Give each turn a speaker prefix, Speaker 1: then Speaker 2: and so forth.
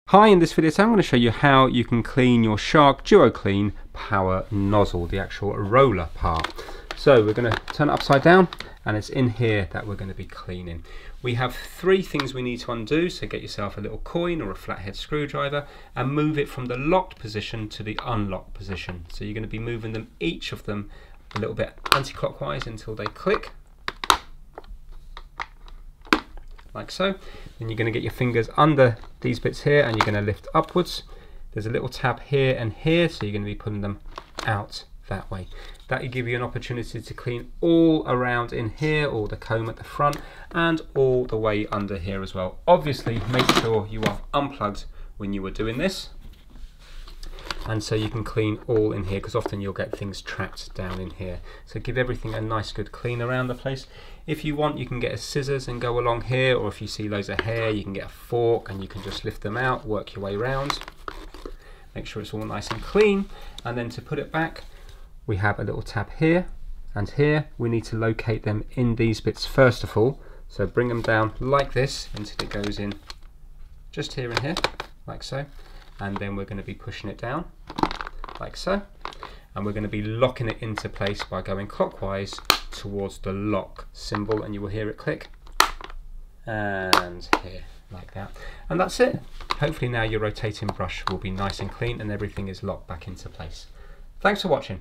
Speaker 1: Hi, in this video I'm going to show you how you can clean your Shark Duo Clean power nozzle, the actual roller part. So we're going to turn it upside down and it's in here that we're going to be cleaning. We have three things we need to undo, so get yourself a little coin or a flathead screwdriver and move it from the locked position to the unlocked position. So you're going to be moving them, each of them, a little bit anti-clockwise until they click. Like so. Then you're going to get your fingers under these bits here and you're going to lift upwards. There's a little tab here and here, so you're going to be pulling them out that way. That will give you an opportunity to clean all around in here, all the comb at the front and all the way under here as well. Obviously make sure you are unplugged when you are doing this, and so you can clean all in here, because often you'll get things trapped down in here. So give everything a nice good clean around the place. If you want, you can get a scissors and go along here, or if you see loads of hair, you can get a fork and you can just lift them out, work your way around. Make sure it's all nice and clean, and then to put it back we have a little tab here and here. We need to locate them in these bits first of all, so bring them down like this until it goes in just here and here, like so. And then we're going to be pushing it down like so, and we're going to be locking it into place by going clockwise towards the lock symbol, and you will hear it click, and here like that, and that's it. Hopefully now your rotating brush will be nice and clean and everything is locked back into place. Thanks for watching.